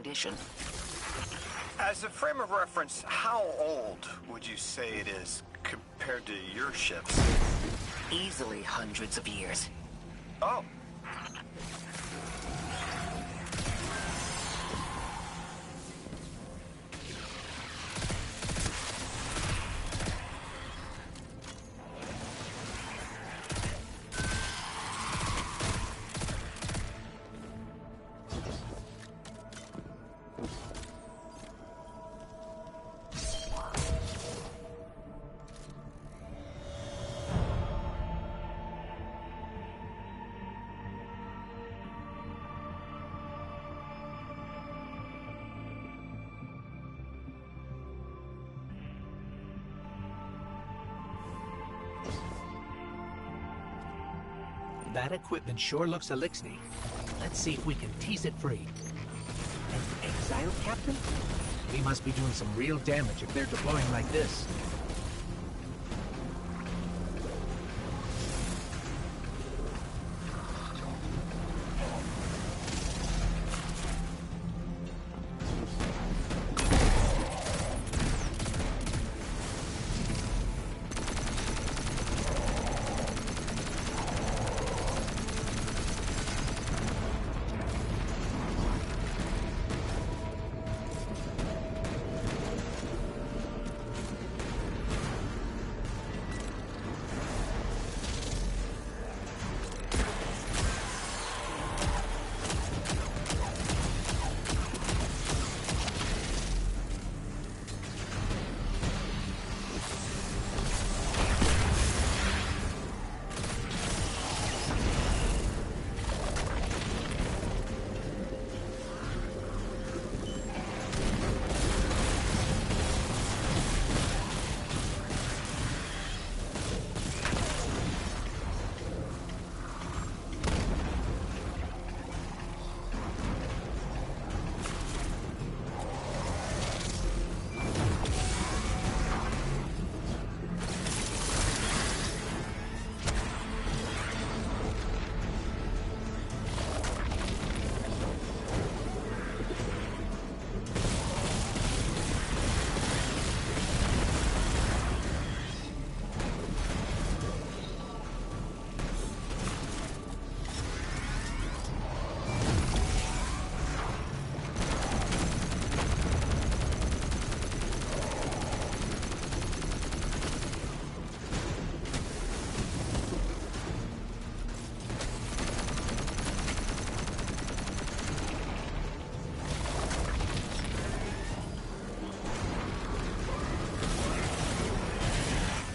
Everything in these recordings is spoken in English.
condition. As a frame of reference, how old would you say it is compared to your ships? Easily hundreds of years. Oh. That equipment sure looks elixir. Let's see if we can tease it free. An exile captain? We must be doing some real damage if they're deploying like this.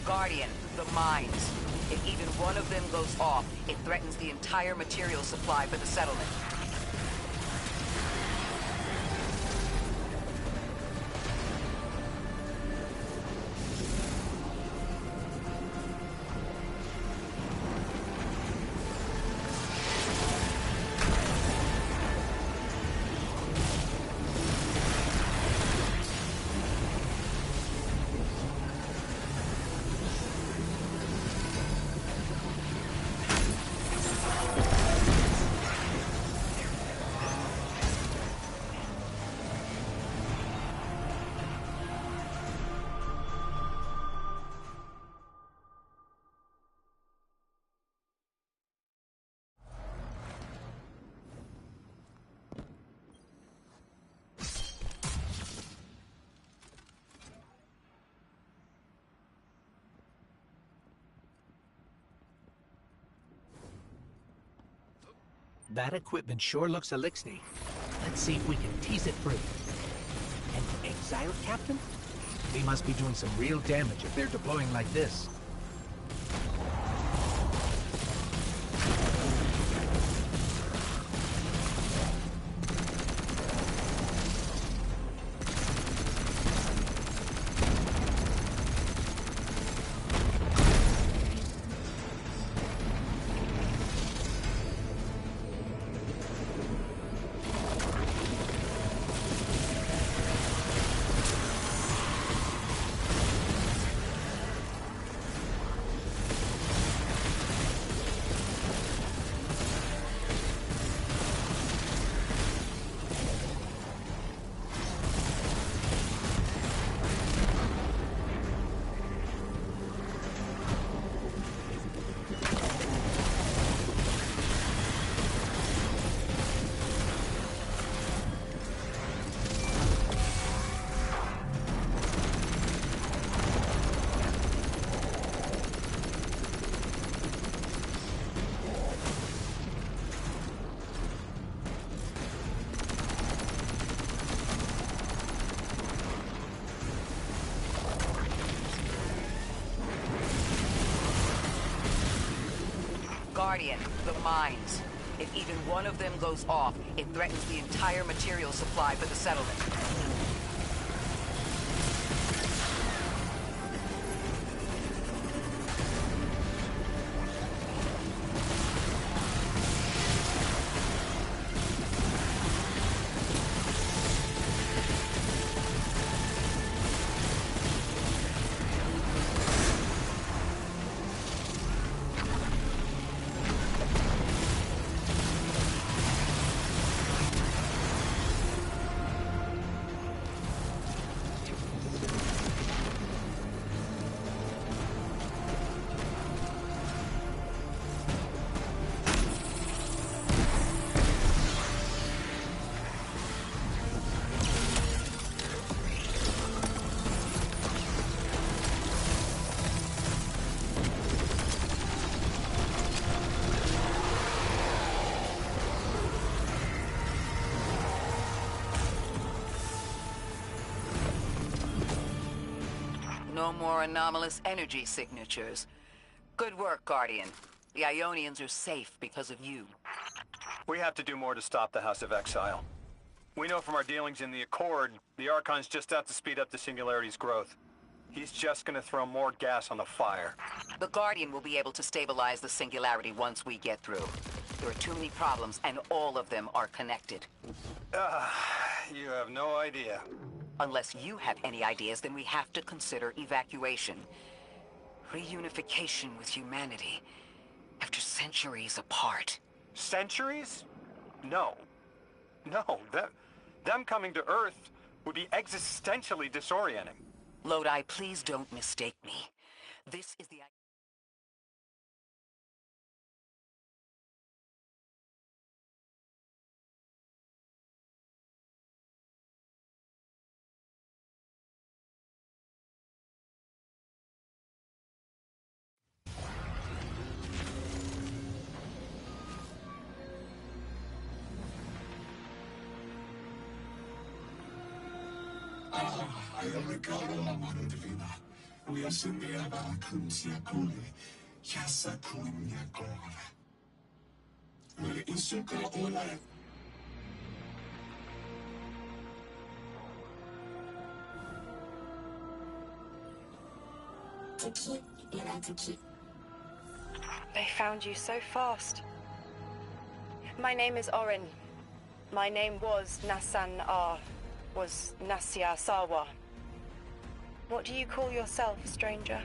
Guardian, the mines. If even one of them goes off, it threatens the entire material supply for the settlement. That equipment sure looks elixir. Let's see if we can tease it free. An exile captain? We must be doing some real damage if they're deploying like this. Guardian, the mines. If even one of them goes off, it threatens the entire material supply for the settlement. No more anomalous energy signatures. Good work, Guardian. The Ionians are safe because of you. We have to do more to stop the House of Exile. We know from our dealings in the Accord, the Archon's just out to speed up the Singularity's growth. He's just gonna throw more gas on the fire. The Guardian will be able to stabilize the Singularity once we get through. There are too many problems, and all of them are connected. You have no idea. Unless you have any ideas, then we have to consider evacuation. Reunification with humanity. After centuries apart. Centuries? No. No, them coming to Earth would be existentially disorienting. Lodi, please don't mistake me. This is the... They found you so fast. My name is Orin. My name was Nassan R. Was Nasya Sawa. What do you call yourself, stranger?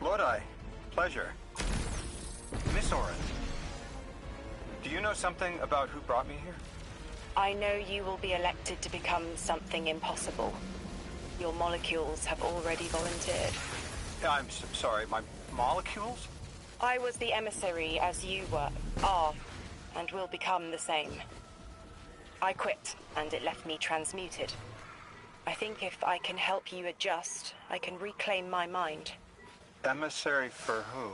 Lodi, pleasure. Miss Orin, do you know something about who brought me here? I know you will be elected to become something impossible. Your molecules have already volunteered. I'm sorry, my molecules? I was the emissary as you are, and will become the same. I quit, and it left me transmuted. I think if I can help you adjust, I can reclaim my mind. Emissary for who?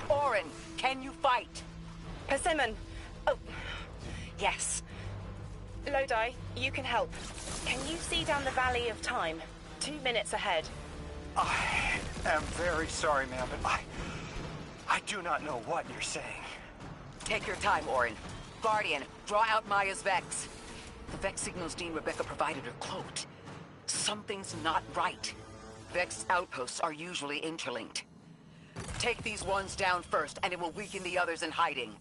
Orin, can you fight? Persimmon! Oh, yes. Lodi, you can help. Can you see down the Valley of Time? 2 minutes ahead. I am very sorry, ma'am, but I do not know what you're saying. Take your time, Orin. Guardian, draw out Maya's Vex. The Vex signals Dean Rebecca provided are cloaked. Something's not right. Vex outposts are usually interlinked. Take these ones down first, and it will weaken the others in hiding.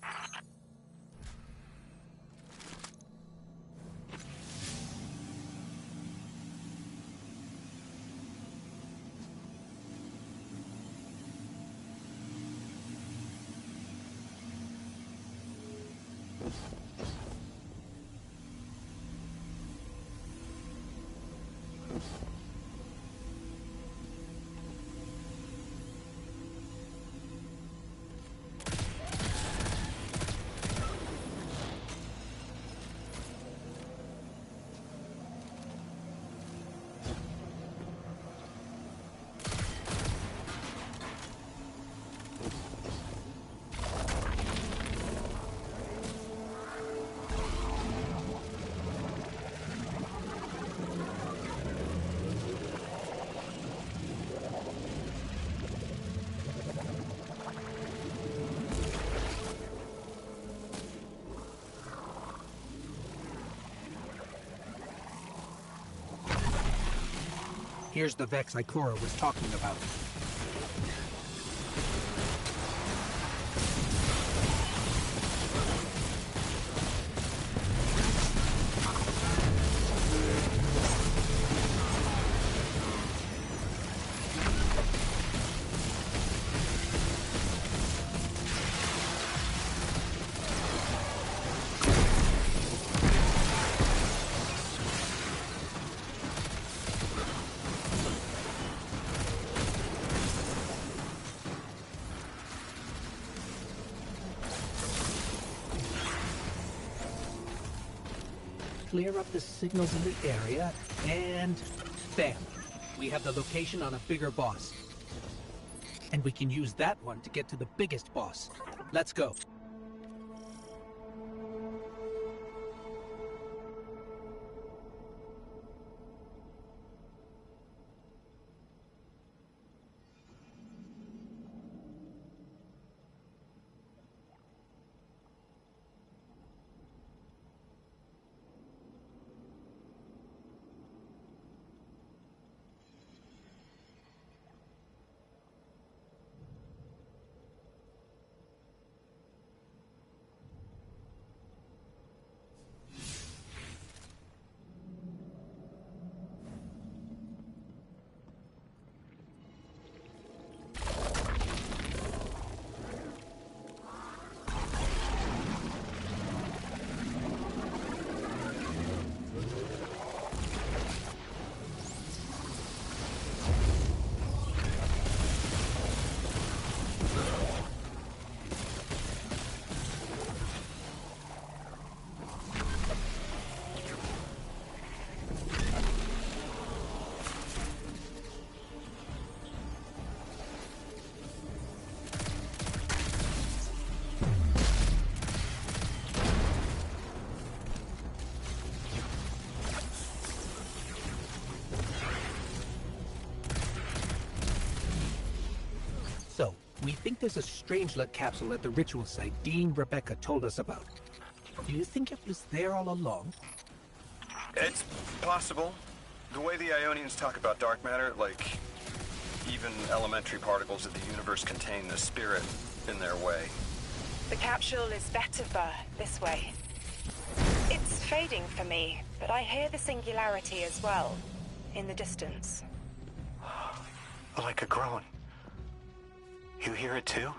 Here's the Vex Ikora was talking about. Clear up the signals in the area, and bam! We have the location on a bigger boss. And we can use that one to get to the biggest boss. Let's go. So, we think there's a Strangelet capsule at the ritual site Dean Rebecca told us about. Do you think it was there all along? It's possible. The way the Ionians talk about dark matter, like even elementary particles of the universe contain the spirit in their way. The capsule is better for this way. It's fading for me, but I hear the singularity as well, in the distance. Like a groan. You hear it too?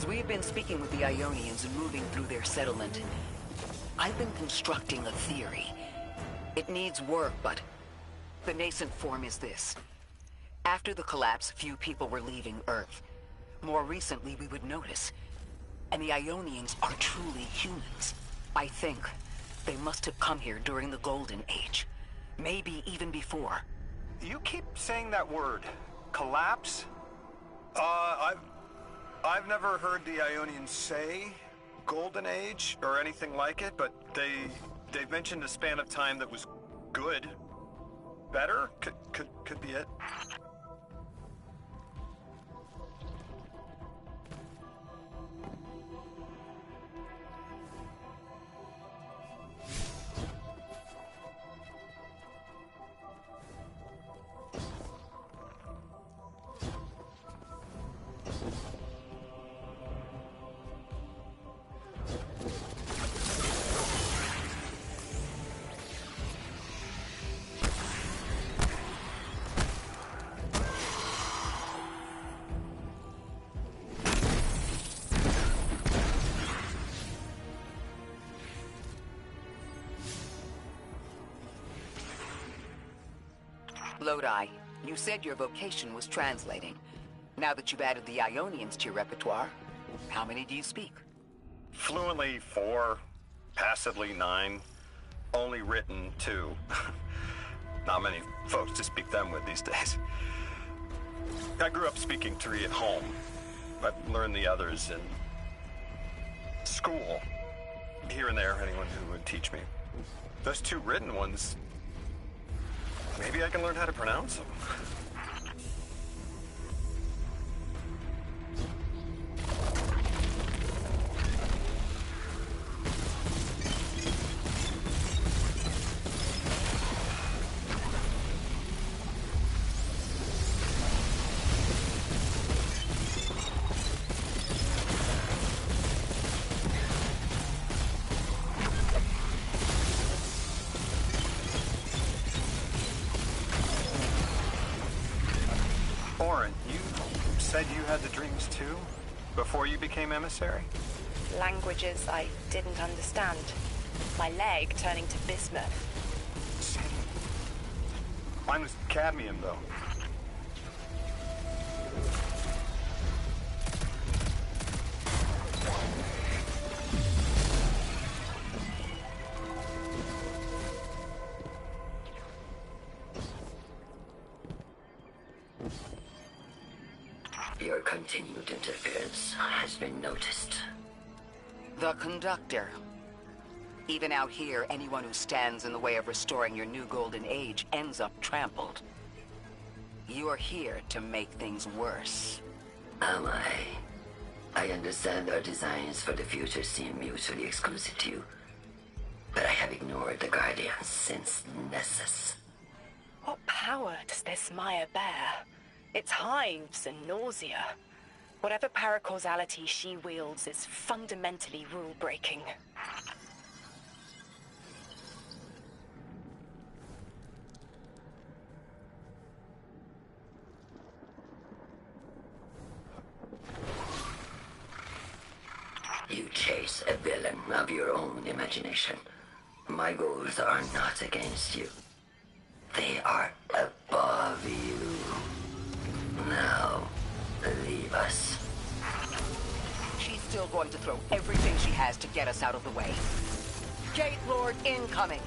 As we've been speaking with the Ionians and moving through their settlement, I've been constructing a theory. It needs work, but the nascent form is this. After the collapse, few people were leaving Earth. More recently, we would notice. And the Ionians are truly humans. I think they must have come here during the Golden Age. Maybe even before. You keep saying that word. Collapse? I've never heard the Ionians say Golden Age or anything like it, but they've mentioned a span of time that was good. Better? Could be it. Lodi, you said your vocation was translating. Now that you've added the Ionians to your repertoire, how many do you speak? Fluently 4, passively 9, only written 2. Not many folks to speak them with these days. I grew up speaking 3 at home. I've learned the others in school. Here and there, anyone who would teach me. Those 2 written ones, maybe I can learn how to pronounce them. Said you had the dreams too? Before you became emissary? Languages I didn't understand. My leg turning to bismuth. Same. Mine was cadmium, though. Your continued interference has been noticed. The conductor. Even out here, anyone who stands in the way of restoring your new golden age ends up trampled. You're here to make things worse. Am I? I understand our designs for the future seem mutually exclusive to you, but I have ignored the Guardians since Nessus. What power does this Maya bear? It's hives and nausea. Whatever paracausality she wields is fundamentally rule-breaking. You chase a villain of your own imagination. My goals are not against you. They are above you. Now, leave us. She's still going to throw everything she has to get us out of the way. Gate Lord incoming!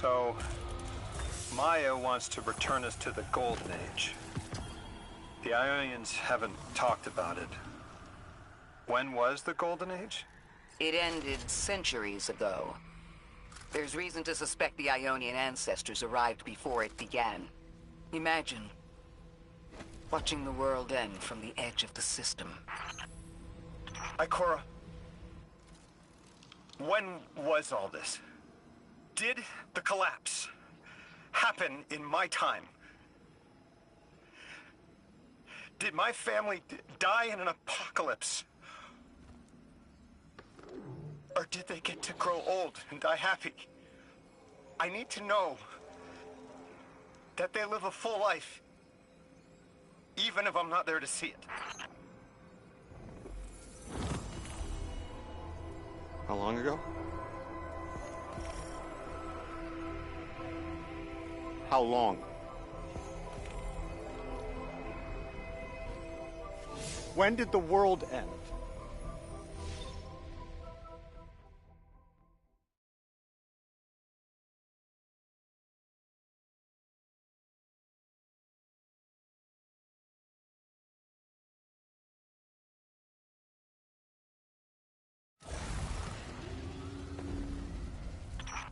So, Maya wants to return us to the Golden Age. The Ionians haven't talked about it. When was the Golden Age? It ended centuries ago. There's reason to suspect the Ionian ancestors arrived before it began. Imagine watching the world end from the edge of the system. Ikora, when was all this? Did the collapse happen in my time? Did my family die in an apocalypse? Or did they get to grow old and die happy? I need to know that they live a full life, even if I'm not there to see it. How long ago? How long? When did the world end?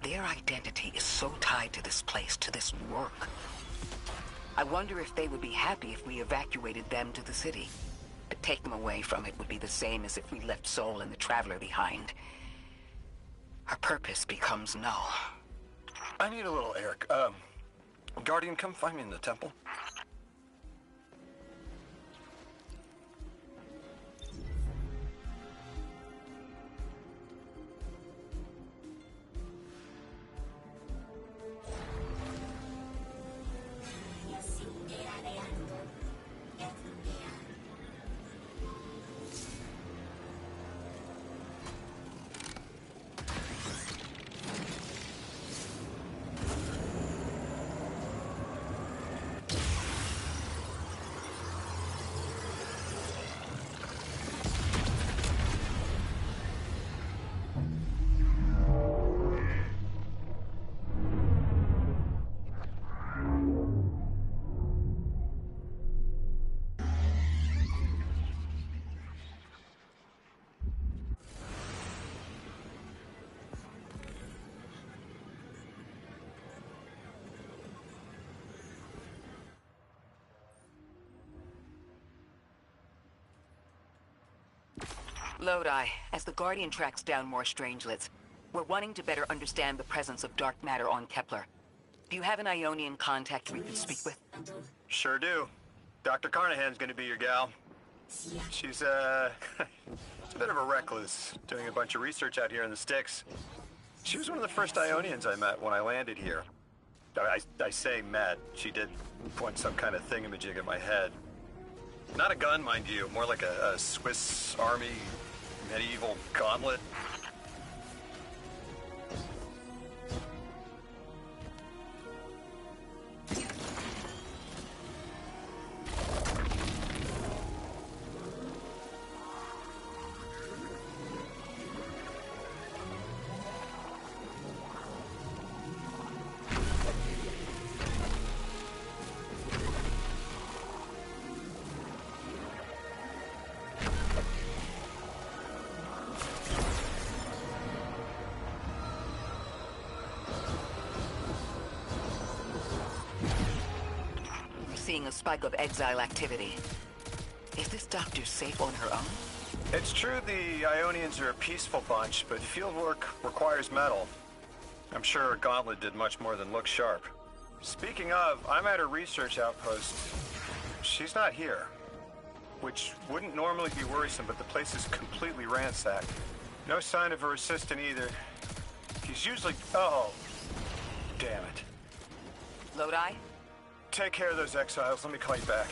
Their identity is so tied to this place, to this work. I wonder if they would be happy if we evacuated them to the city. To take them away from it would be the same as if we left Soul and the Traveler behind. Our purpose becomes null. I need a little Eric. Guardian, come find me in the temple. Lodi, as the Guardian tracks down more strangelets, we're wanting to better understand the presence of dark matter on Kepler. Do you have an Ionian contact we could speak with? Sure do. Dr. Carnahan's gonna be your gal. She's, a bit of a recluse, doing a bunch of research out here in the sticks. She was one of the first Ionians I met when I landed here. I say met. She did point some kind of thingamajig at my head. Not a gun, mind you, more like a Swiss Army medieval gauntlet. Seeing a spike of exile activity. Is this doctor safe on her own? It's true the Ionians are a peaceful bunch, but fieldwork requires metal. I'm sure Gauntlet did much more than look sharp. Speaking of, I'm at her research outpost. She's not here. Which wouldn't normally be worrisome, but the place is completely ransacked. No sign of her assistant either. He's usually... Oh, damn it. Lodi? Take care of those exiles. Let me call you back.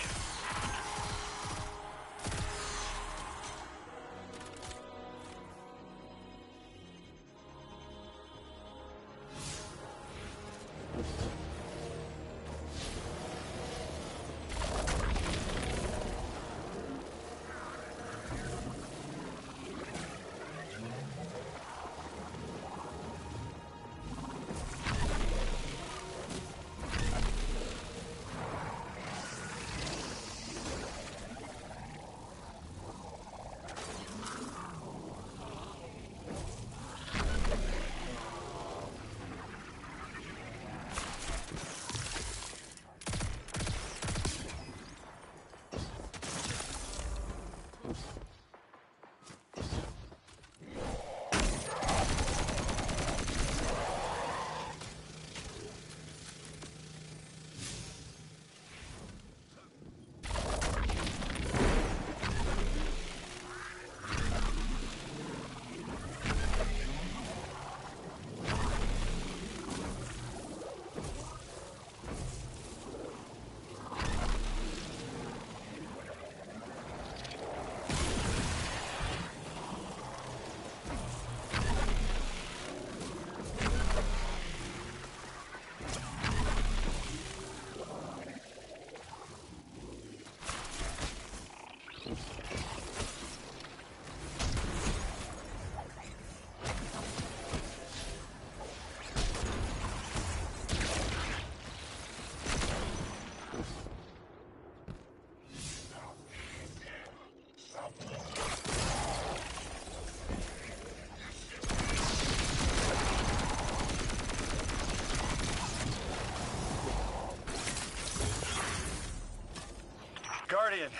Guardian,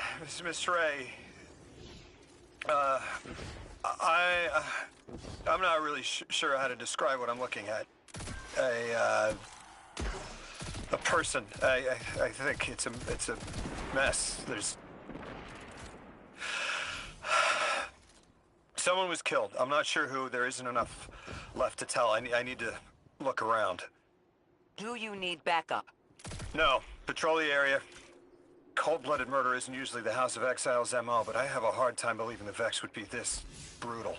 Miss Ray. I'm not really sure how to describe what I'm looking at. A person. I think it's a mess. There's someone was killed. I'm not sure who. There isn't enough left to tell. I need to look around. Do you need backup? No. Patrol the area. Cold-blooded murder isn't usually the House of Exile's MO, but I have a hard time believing the Vex would be this brutal.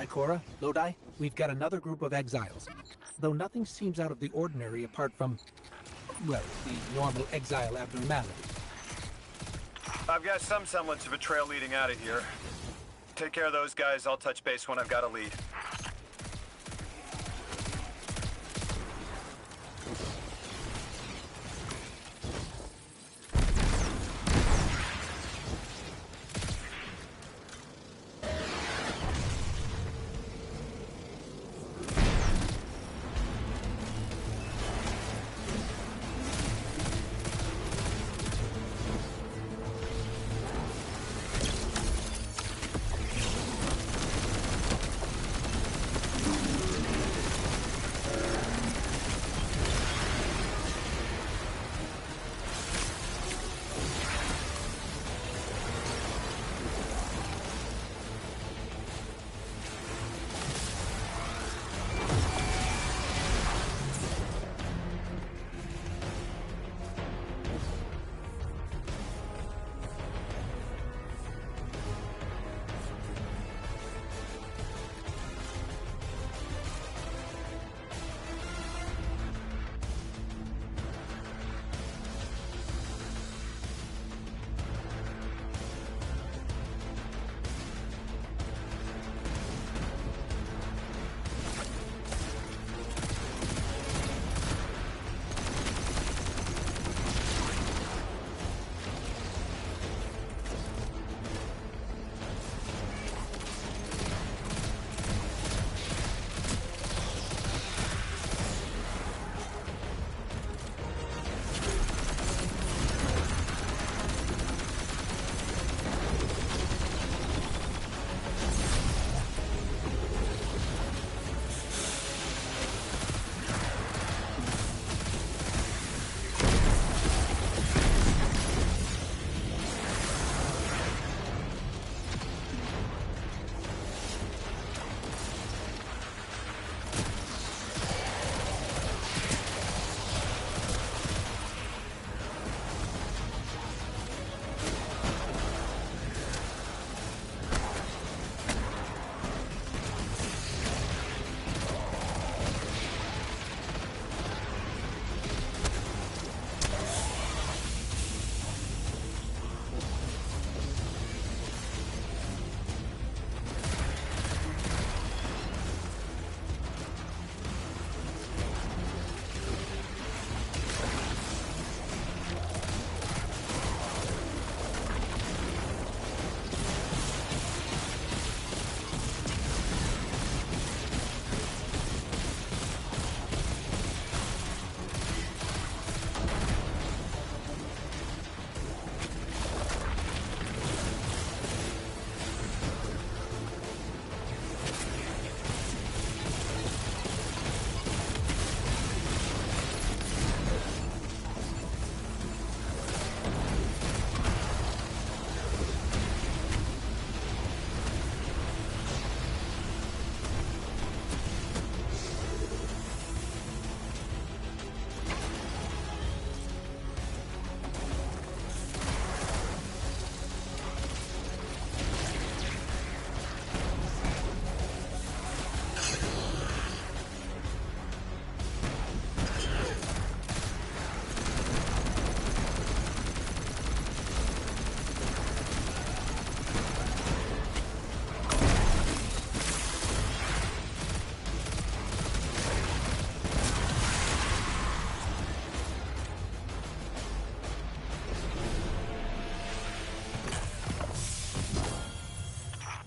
Cora, Lodi, we've got another group of exiles. Though nothing seems out of the ordinary apart from, well, the normal exile abnormality. I've got some semblance of a trail leading out of here. Take care of those guys. I'll touch base when I've got a lead.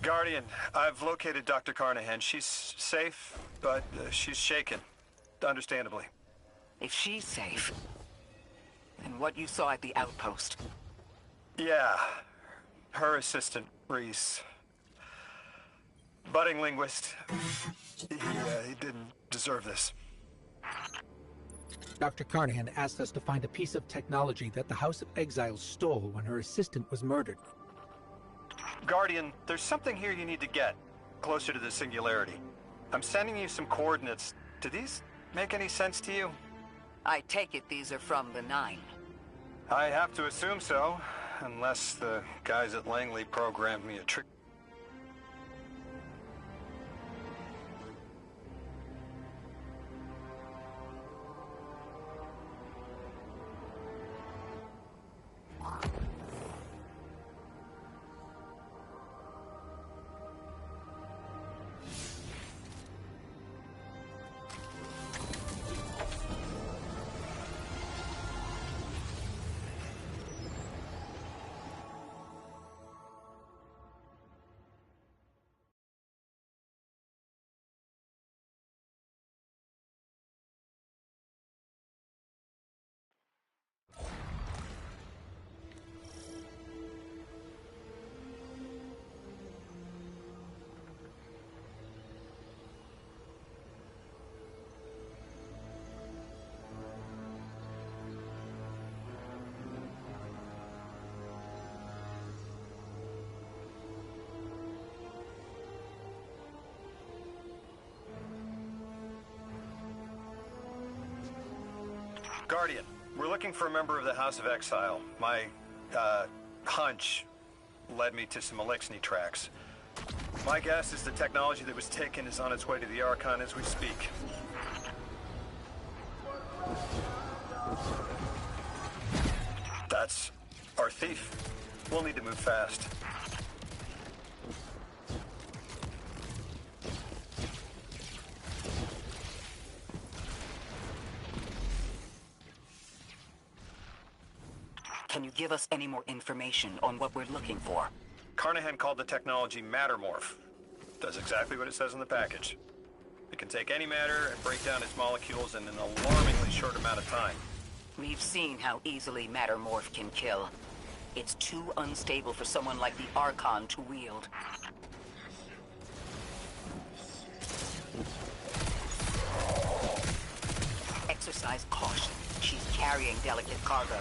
Guardian, I've located Dr. Carnahan. She's safe, but she's shaken. Understandably. If she's safe, then what you saw at the outpost. Yeah. Her assistant, Reese. Budding linguist. He didn't deserve this. Dr. Carnahan asked us to find a piece of technology that the House of Exiles stole when her assistant was murdered. Guardian, there's something here you need to get. Closer to the singularity. I'm sending you some coordinates. Do these make any sense to you? I take it these are from the Nine. I have to assume so. Unless the guys at Langley programmed me a trick. Guardian, we're looking for a member of the House of Exile. My, hunch led me to some Elixni tracks. My guess is the technology that was taken is on its way to the Archon as we speak. That's our thief. We'll need to move fast. Can you give us any more information on what we're looking for? Carnahan called the technology Mattermorph. Does exactly what it says in the package. It can take any matter and break down its molecules in an alarmingly short amount of time. We've seen how easily Mattermorph can kill. It's too unstable for someone like the Archon to wield. Exercise caution. She's carrying delicate cargo.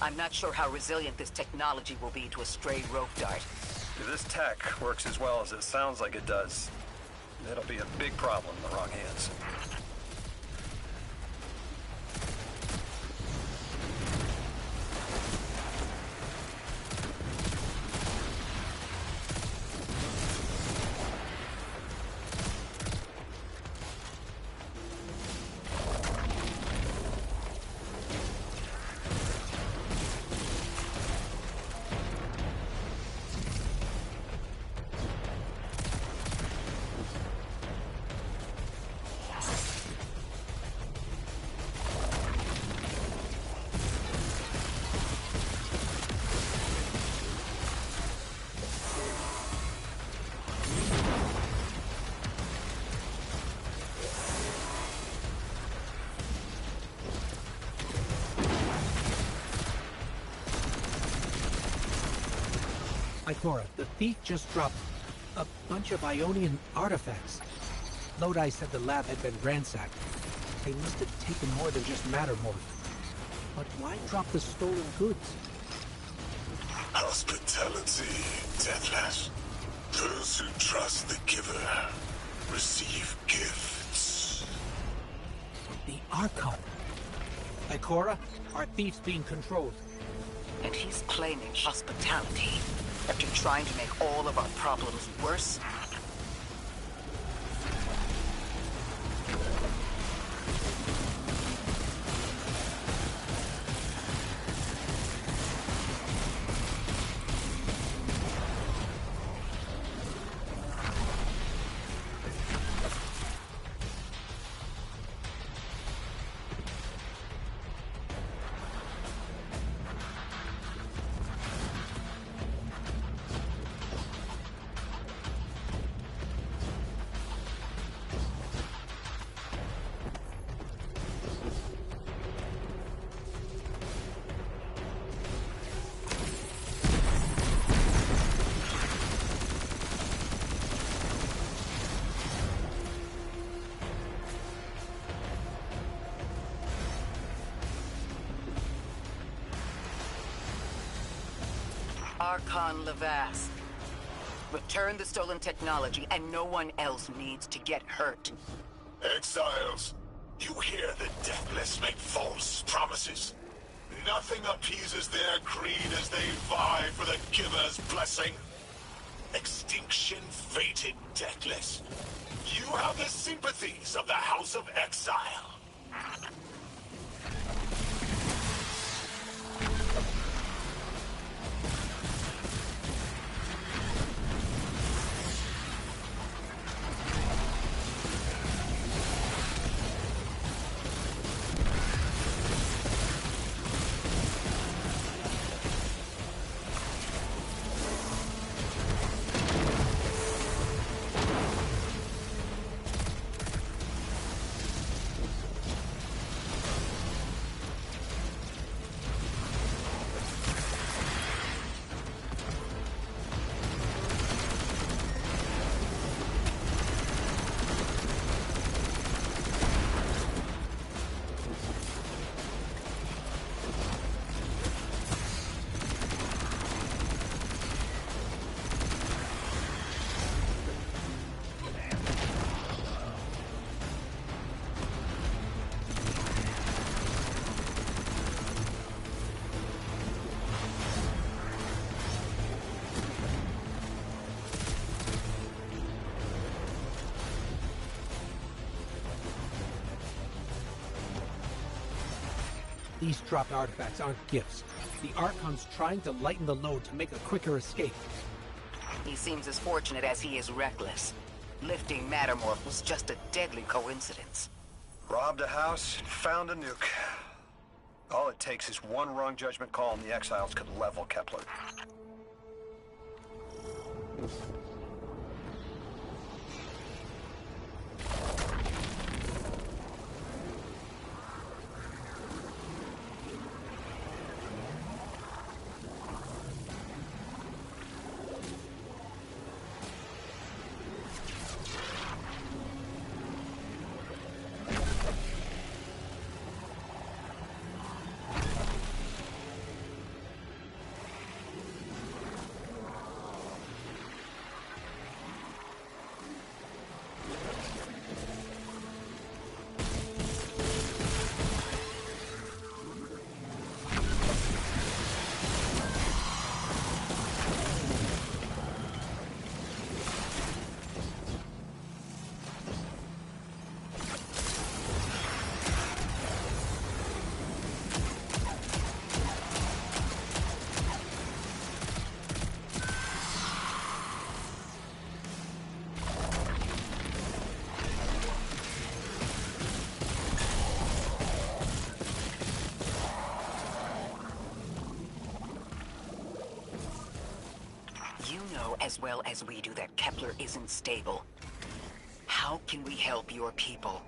I'm not sure how resilient this technology will be to a stray rope dart. If this tech works as well as it sounds like it does, it'll be a big problem in the wrong hands. Ikora, the thief just dropped a bunch of Ionian artifacts. Lodi said the lab had been ransacked. They must have taken more than just Mattermorph. But why drop the stolen goods? Hospitality, Deathless. Those who trust the giver receive gifts. The Archon. Ikora, our thief's being controlled. And he's claiming hospitality after trying to make all of our problems worse. Archon Levasque. Return the stolen technology, and no one else needs to get hurt. Exiles, you hear the Deathless make false promises. Nothing appeases their greed as they vie for the Giver's blessing. Extinction fated Deathless. You have the sympathies of the House of Exile. These dropped artifacts aren't gifts. The Archon's trying to lighten the load to make a quicker escape. He seems as fortunate as he is reckless. Lifting Mattermorph was just a deadly coincidence. Robbed a house, found a nuke. All it takes is one wrong judgment call and the Exiles could level Kepler. You know as well as we do that Kepler isn't stable. How can we help your people?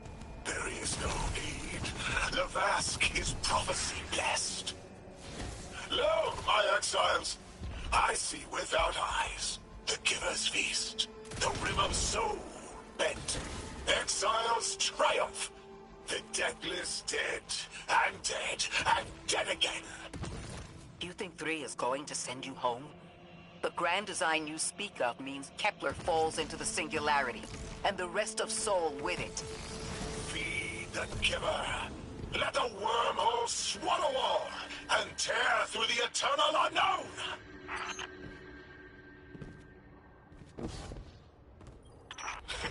There is no need. Levasque is prophecy blessed. Lo, my exiles, I see without eyes the Giver's feast, the rim of soul bent. Exiles triumph. The deathless dead, and dead again. Do you think 3 is going to send you home? The grand design you speak of means Kepler falls into the singularity, and the rest of Soul with it. Feed the Giver. Let the wormhole swallow all, and tear through the eternal unknown.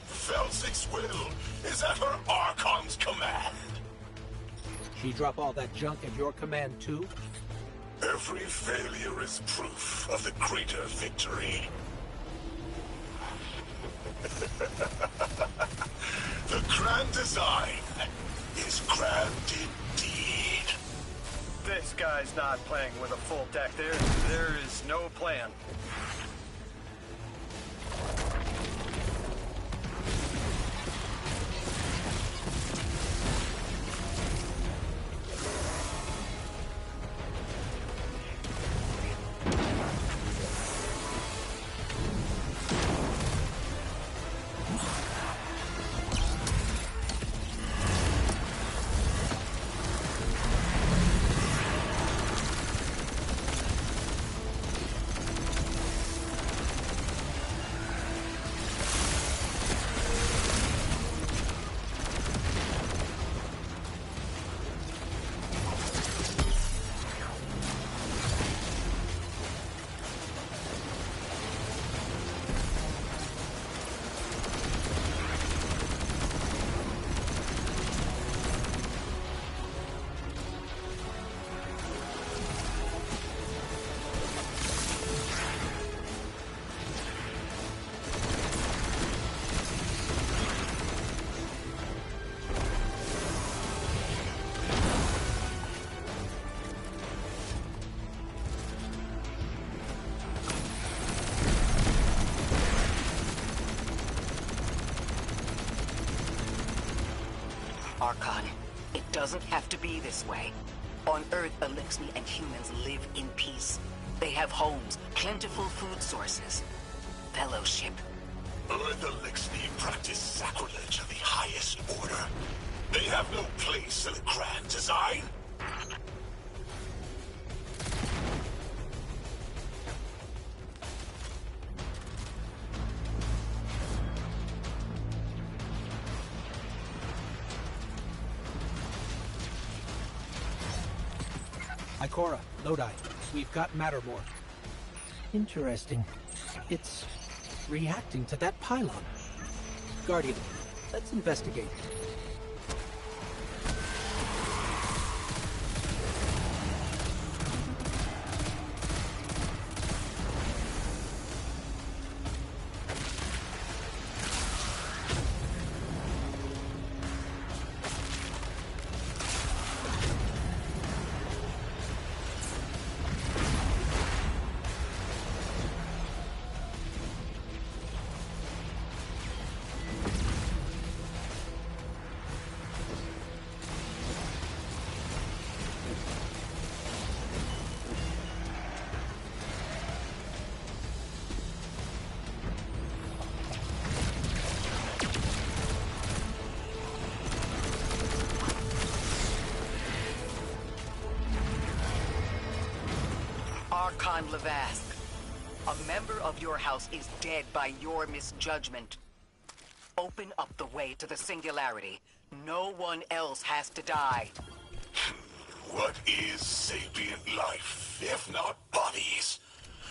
Felsig's will is at her Archon's command. She drop all that junk at your command too? Every failure is proof of the greater victory. The grand design is grand indeed. This guy's not playing with a full deck. There is no plan. Archon, it doesn't have to be this way. On Earth, Elixni and humans live in peace. They have homes, plentiful food sources, fellowship. Earth Elixni practice sacrilege of the highest order. They have no place in the grand design. Ikora, Lodi, we've got Mattermore. Interesting. It's reacting to that pylon. Guardian, let's investigate. Archon Levask, a member of your house is dead by your misjudgment. Open up the way to the Singularity. No one else has to die. What is sapient life, if not bodies?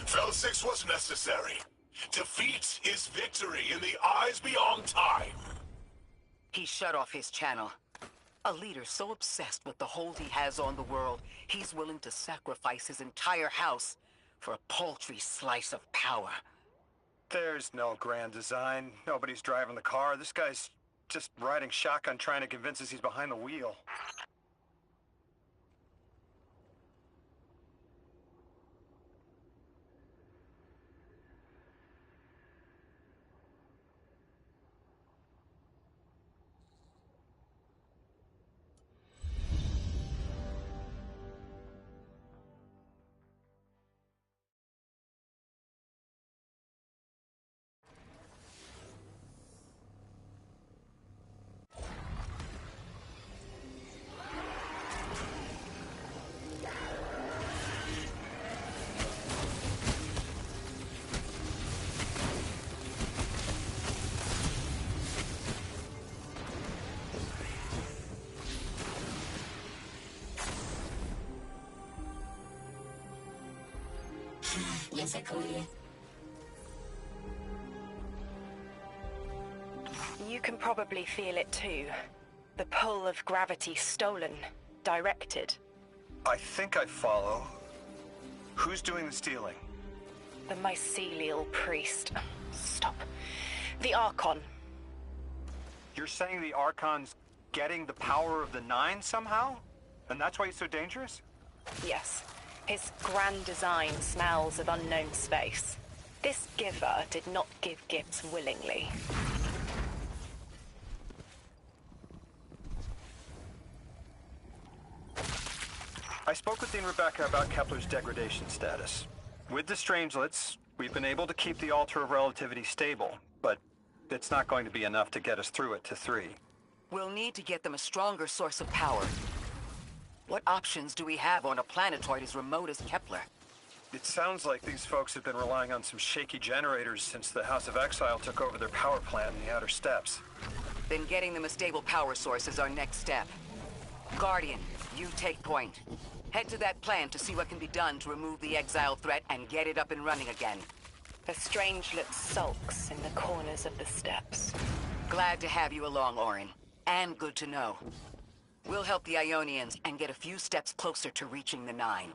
Fel 6 was necessary. Defeat is victory in the eyes beyond time. He shut off his channel. A leader so obsessed with the hold he has on the world, he's willing to sacrifice his entire house for a paltry slice of power. There's no grand design. Nobody's driving the car. This guy's just riding shotgun trying to convince us he's behind the wheel. You can probably feel it too. The pull of gravity stolen, directed. I think I follow. Who's doing the stealing? The mycelial priest. Stop. The Archon. You're saying the Archon's getting the power of the Nine somehow? And that's why he's so dangerous? Yes. His grand design smells of unknown space. This giver did not give gifts willingly. I spoke with Dean Rebecca about Kepler's degradation status. With the Strangelets, we've been able to keep the Altar of Relativity stable, but it's not going to be enough to get us through it to 3. We'll need to get them a stronger source of power. What options do we have on a planetoid as remote as Kepler? It sounds like these folks have been relying on some shaky generators since the House of Exile took over their power plant in the Outer Steppes. Then getting them a stable power source is our next step. Guardian, you take point. Head to that plant to see what can be done to remove the exile threat and get it up and running again. The Strangelet sulks in the corners of the steppes. Glad to have you along, Orin. And good to know. We'll help the Ionians and get a few steps closer to reaching the Nine.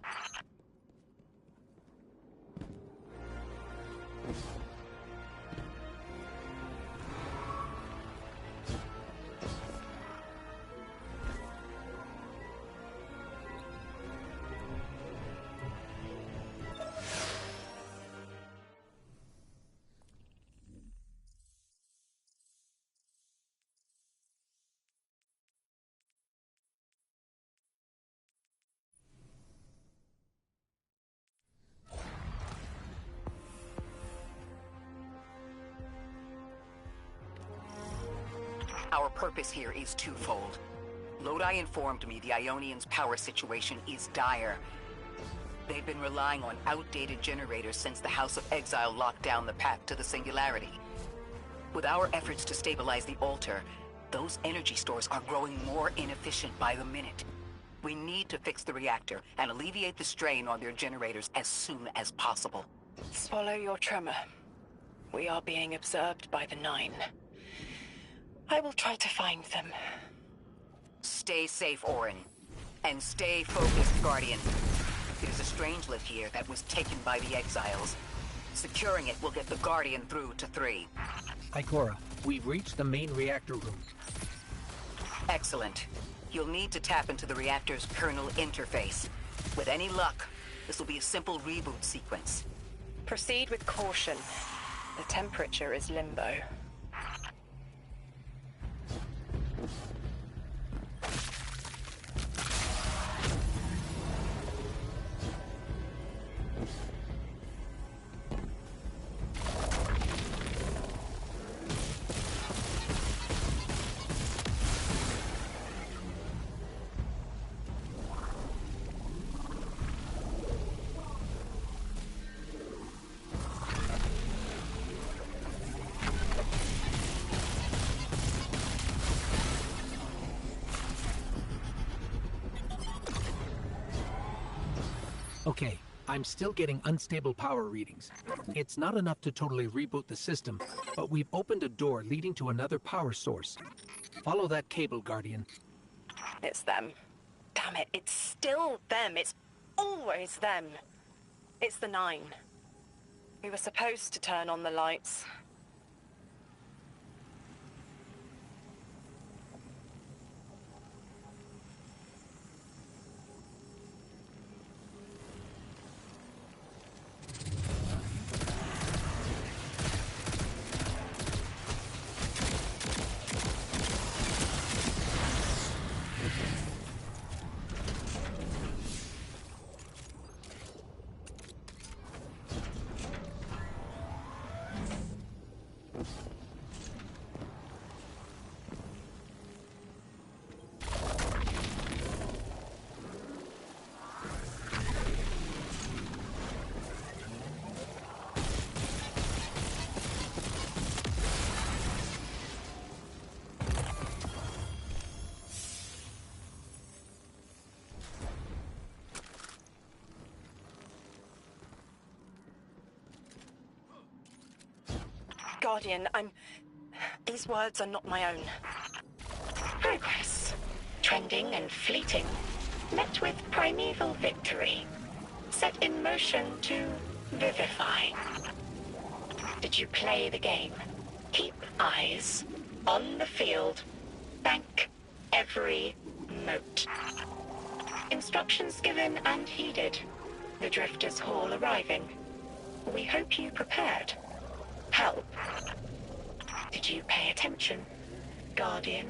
Our purpose here is twofold. Lodi informed me the Ionians' power situation is dire. They've been relying on outdated generators since the House of Exile locked down the path to the Singularity. With our efforts to stabilize the altar, those energy stores are growing more inefficient by the minute. We need to fix the reactor and alleviate the strain on their generators as soon as possible. Swallow your tremor. We are being observed by the Nine. I will try to find them. Stay safe, Orin. And stay focused, Guardian. There's a Strangelet here that was taken by the Exiles. Securing it will get the Guardian through to 3. Ikora, we've reached the main reactor room. Excellent. You'll need to tap into the reactor's kernel interface. With any luck, this will be a simple reboot sequence. Proceed with caution. The temperature is limbo. Okay, I'm still getting unstable power readings. It's not enough to totally reboot the system, but we've opened a door leading to another power source. Follow that cable, Guardian. It's them. Damn it, it's still them. It's always them. It's the Nine. We were supposed to turn on the lights. Guardian, these words are not my own. Progress. Trending and fleeting. Met with primeval victory. Set in motion to vivify. Did you play the game? Keep eyes on the field. Bank every mote. Instructions given and heeded. The Drifters' Hall arriving. We hope you prepared. Help. Did you pay attention, Guardian?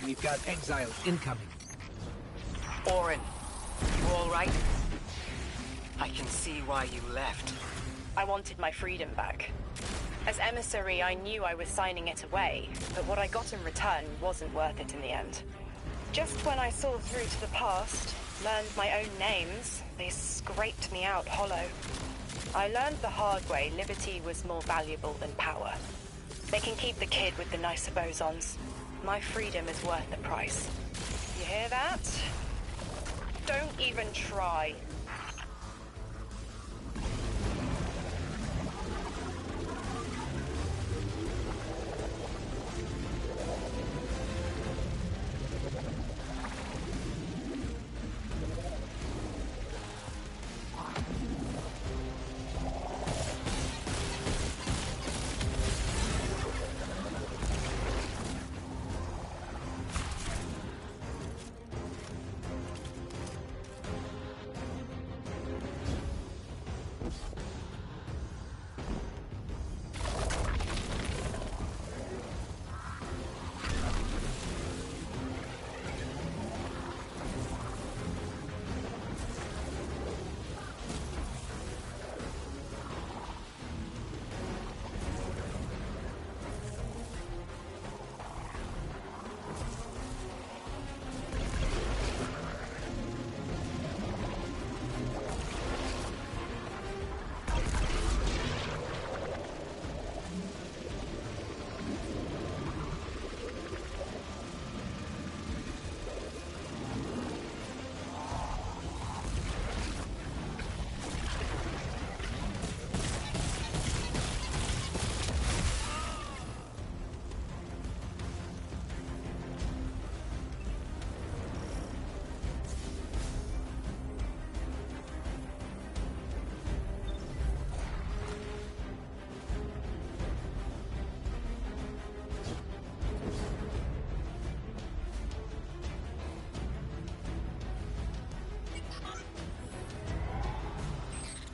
We've got exiles incoming. Orin, you all right? I can see why you left. I wanted my freedom back. As emissary, I knew I was signing it away, but what I got in return wasn't worth it in the end. Just when I saw through to the past, learned my own names, they scraped me out hollow. I learned the hard way liberty was more valuable than power. They can keep the kid with the nicer bosons. My freedom is worth the price. You hear that? Don't even try.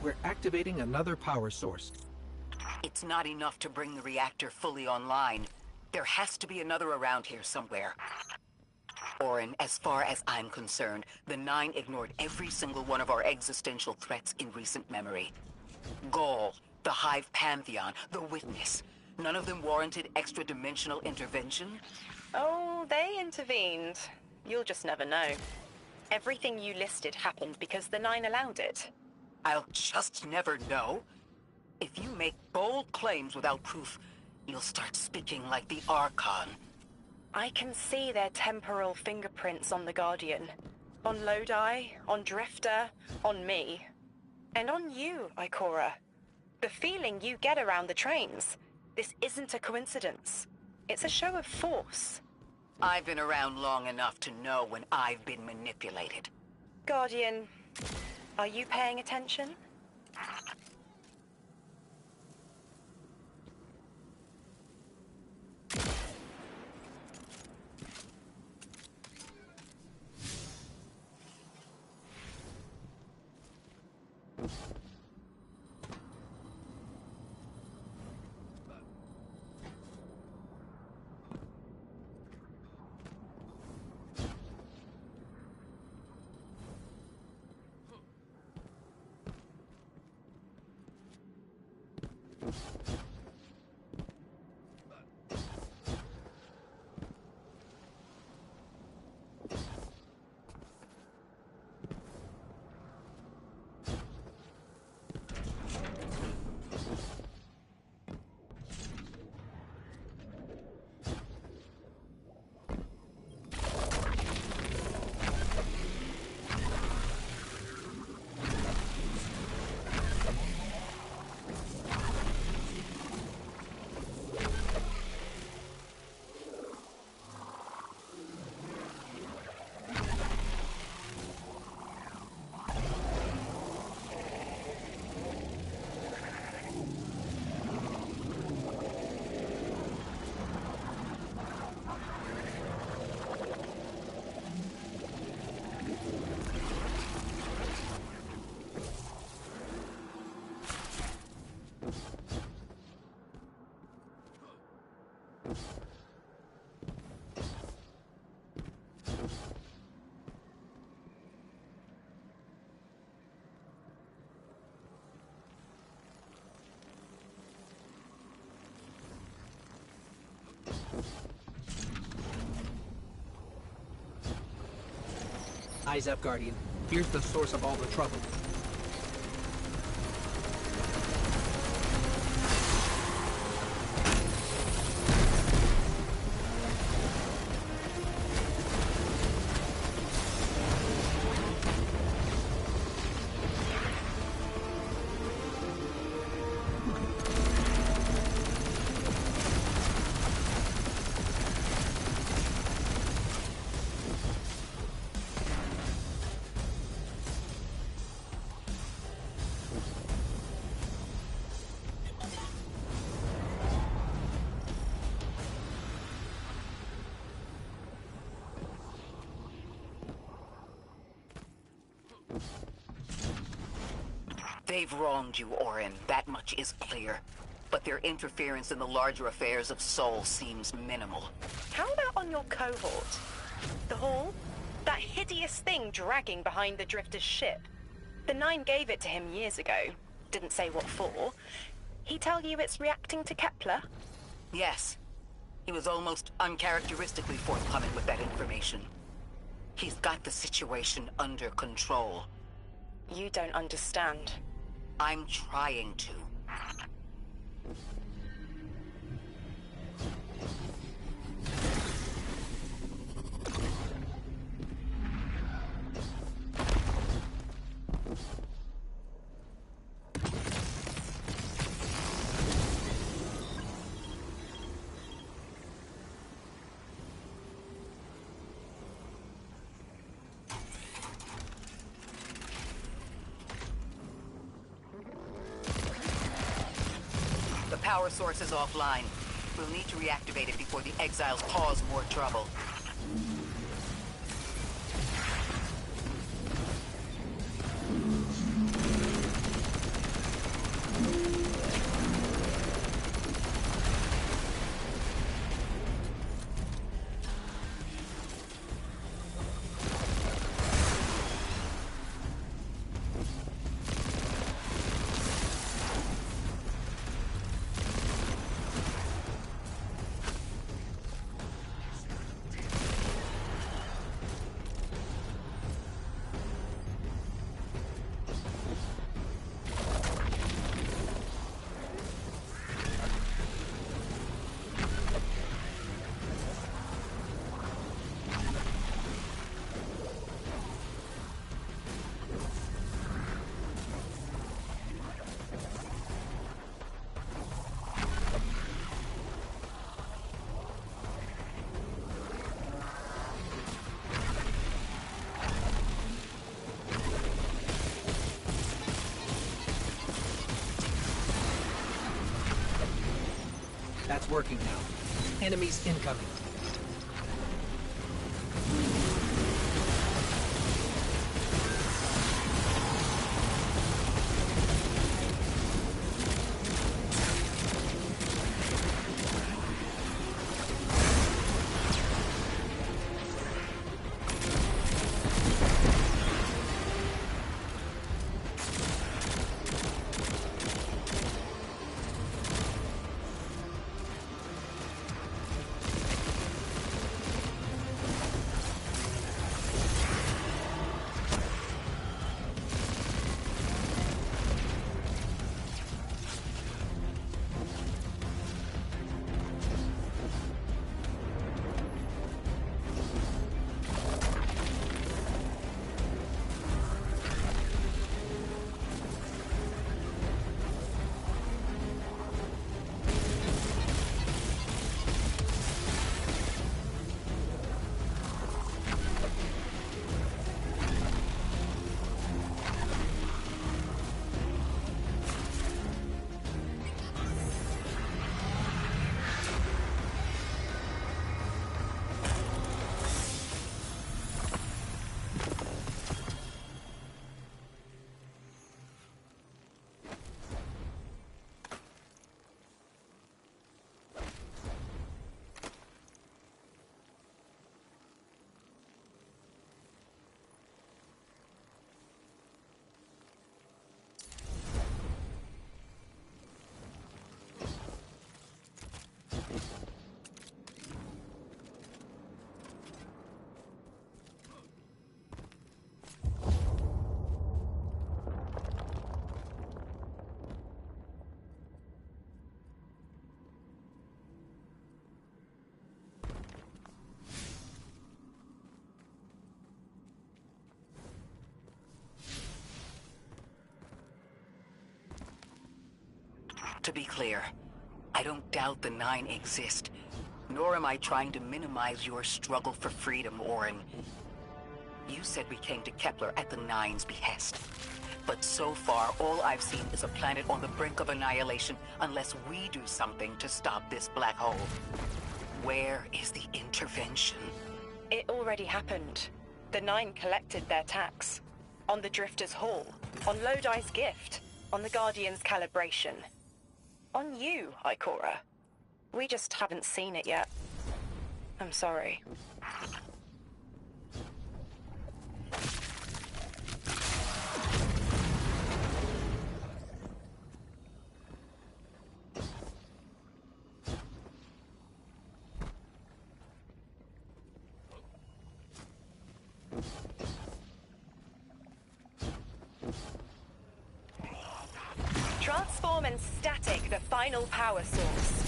We're activating another power source. It's not enough to bring the reactor fully online. There has to be another around here somewhere. Orin, as far as I'm concerned, the Nine ignored every single one of our existential threats in recent memory. Gaul, the Hive Pantheon, the Witness. None of them warranted extra-dimensional intervention? Oh, they intervened. You'll just never know. Everything you listed happened because the Nine allowed it. I'll just never know. If you make bold claims without proof, you'll start speaking like the Archon. I can see their temporal fingerprints on the Guardian. On Lodi, on Drifter, on me. And on you, Ikora. The feeling you get around the trains. This isn't a coincidence. It's a show of force. I've been around long enough to know when I've been manipulated. Guardian, are you paying attention? Eyes up, Guardian. Here's the source of all the trouble. They've wronged you, Orin. That much is clear. But their interference in the larger affairs of Sol seems minimal. How about on your cohort? The Hall? That hideous thing dragging behind the Drifter's ship. The Nine gave it to him years ago. Didn't say what for. He tell you it's reacting to Kepler? Yes. He was almost uncharacteristically forthcoming with that information. He's got the situation under control. You don't understand. I'm trying to. The power source is offline. We'll need to reactivate it before the exiles cause more trouble. That's working now. Enemies incoming. To be clear, I don't doubt the Nine exist, nor am I trying to minimize your struggle for freedom, Orin. You said we came to Kepler at the Nine's behest. But so far, all I've seen is a planet on the brink of annihilation unless we do something to stop this black hole. Where is the intervention? It already happened. The Nine collected their tax. On the Drifter's Hall, on Lodi's gift, on the Guardian's calibration. On you, Ikora. We just haven't seen it yet. I'm sorry. Transform and static the final power source.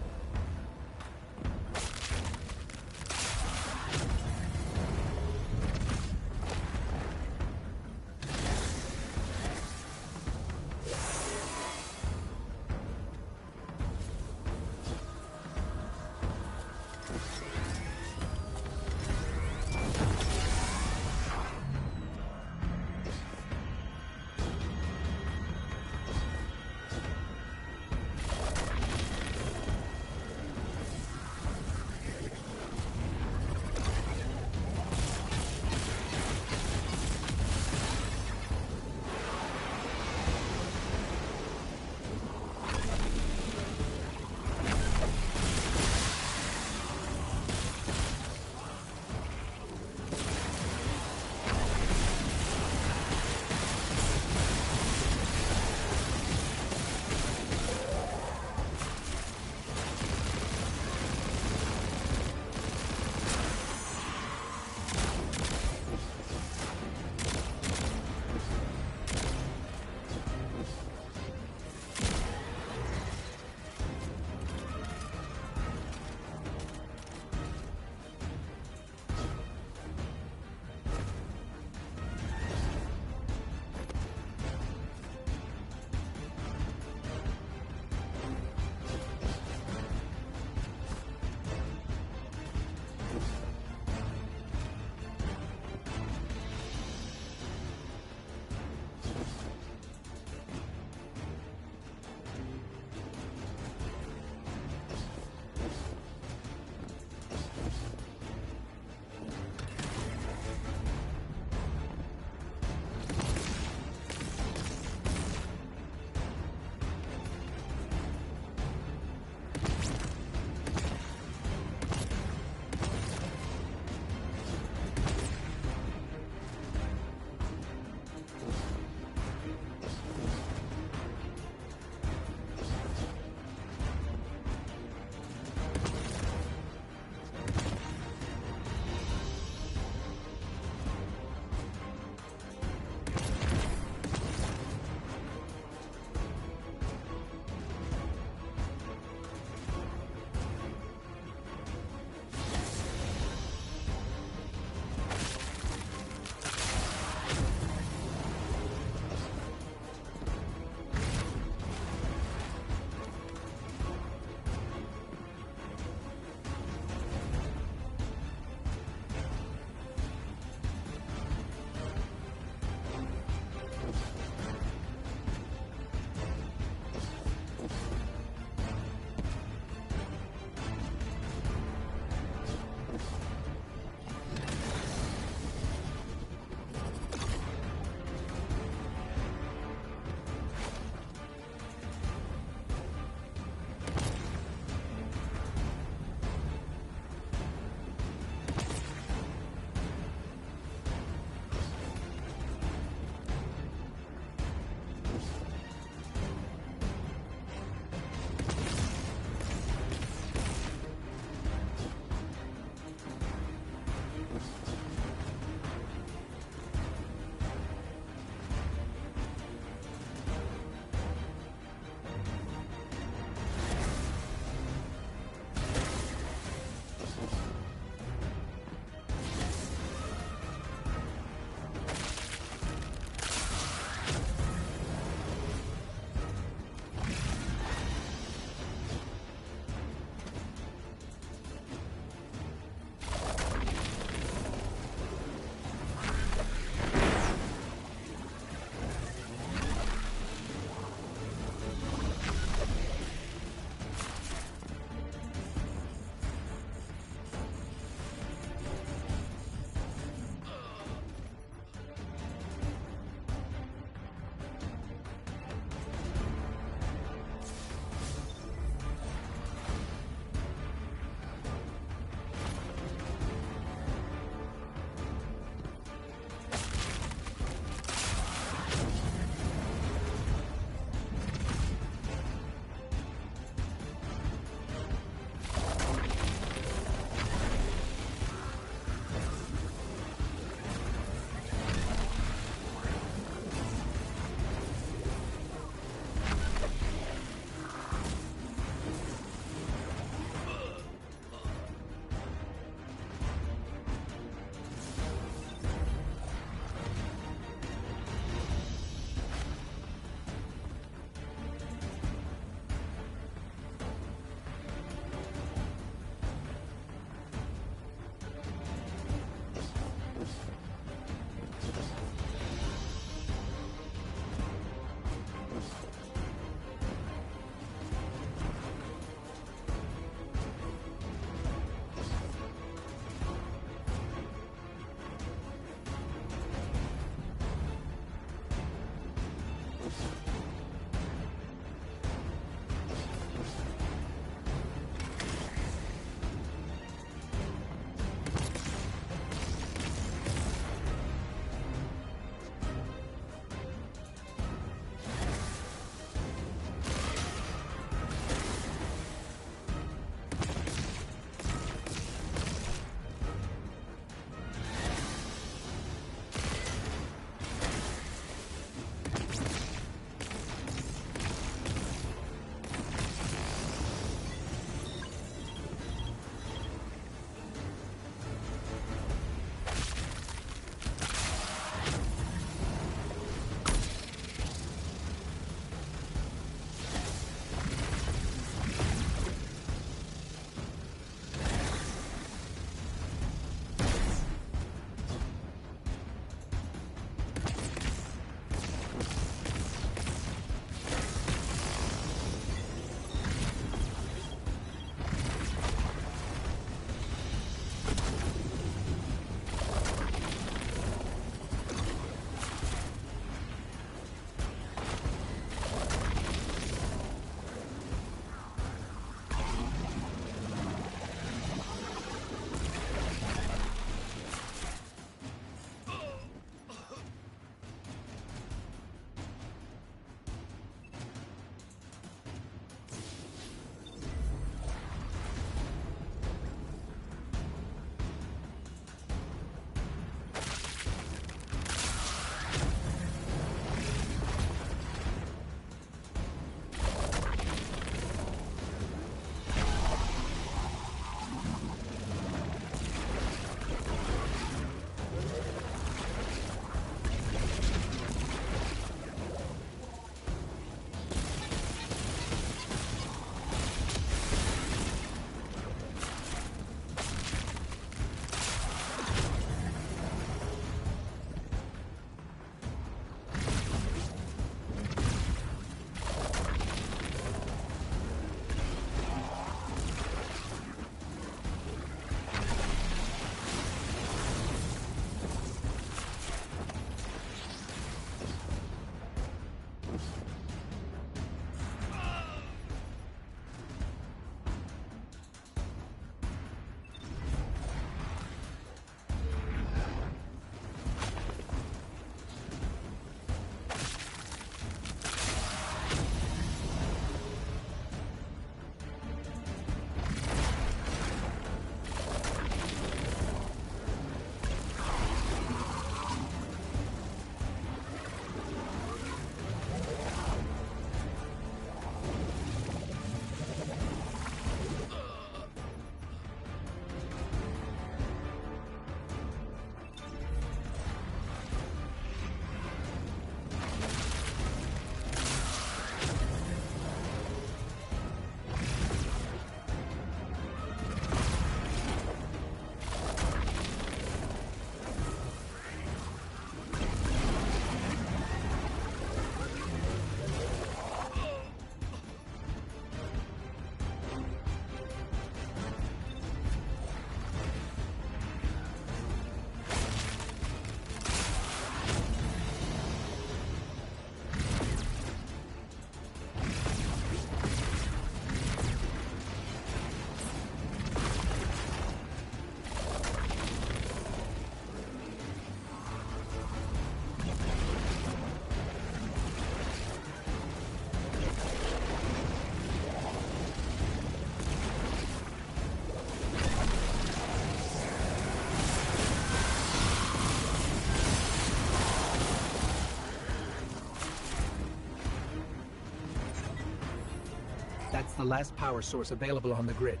That's the last power source available on the grid.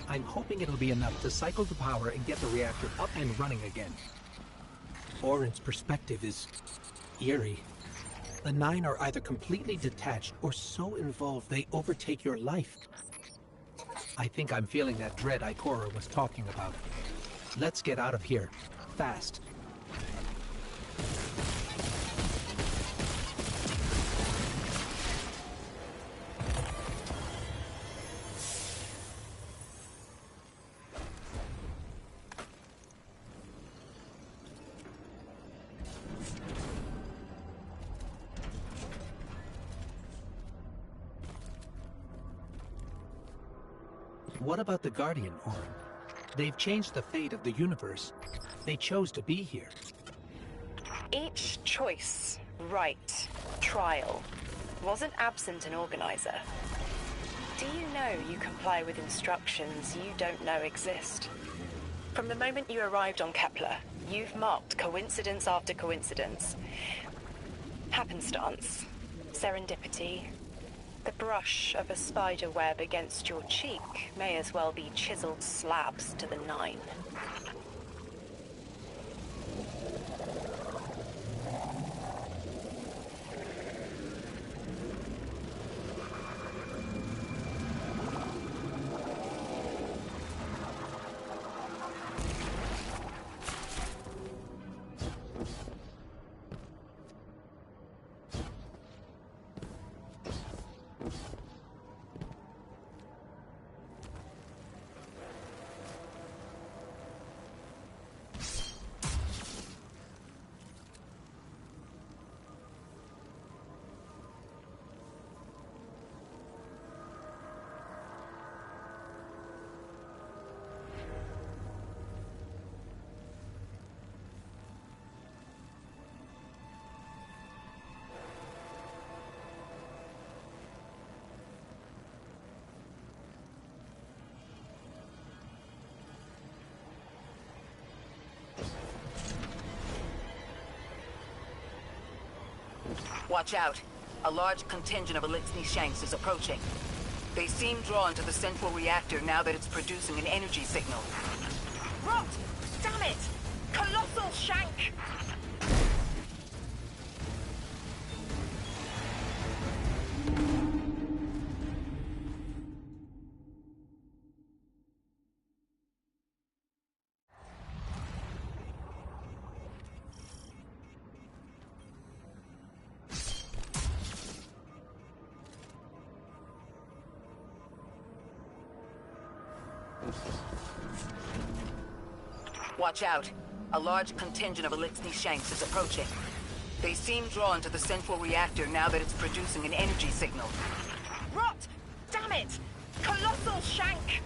I'm hoping it'll be enough to cycle the power and get the reactor up and running again. Orin's perspective is eerie. The Nine are either completely detached or so involved they overtake your life. I think I'm feeling that dread Ikora was talking about. Let's get out of here. Fast. What about the Guardian, Orin? They've changed the fate of the universe. They chose to be here. Each choice, right, trial, wasn't absent an organizer. Do you know you comply with instructions you don't know exist? From the moment you arrived on Kepler, you've marked coincidence after coincidence. Happenstance, serendipity. The brush of a spider web against your cheek may as well be chiseled slabs to the Nine. Watch out. A large contingent of Elixni Shanks is approaching. They seem drawn to the central reactor now that it's producing an energy signal. Rot! Damn it! Colossal Shank! Watch out. A large contingent of Elixni Shanks is approaching. They seem drawn to the central reactor now that it's producing an energy signal. Rot! Damn it! Colossal Shank!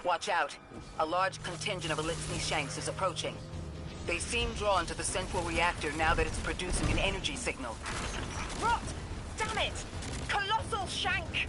Watch out. A large contingent of Elixni Shanks is approaching. They seem drawn to the central reactor now that it's producing an energy signal. Rot! Damn it! Colossal Shank!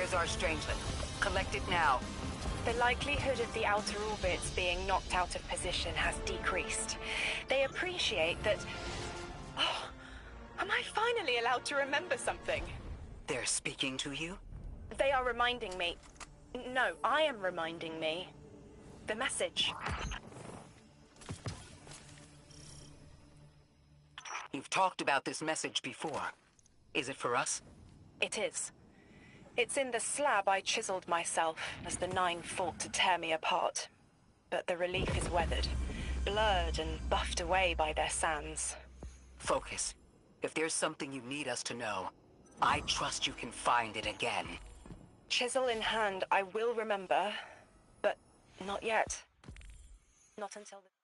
There's our Strangeland. Collect it now. The likelihood of the outer orbits being knocked out of position has decreased. They appreciate that... Oh, am I finally allowed to remember something? They're speaking to you? They are reminding me... No, I am reminding me. The message. You've talked about this message before. Is it for us? It is. It's in the slab I chiseled myself as the Nine fought to tear me apart. But the relief is weathered, blurred and buffed away by their sands. Focus. If there's something you need us to know, I trust you can find it again. Chisel in hand, I will remember, but not yet. Not until the...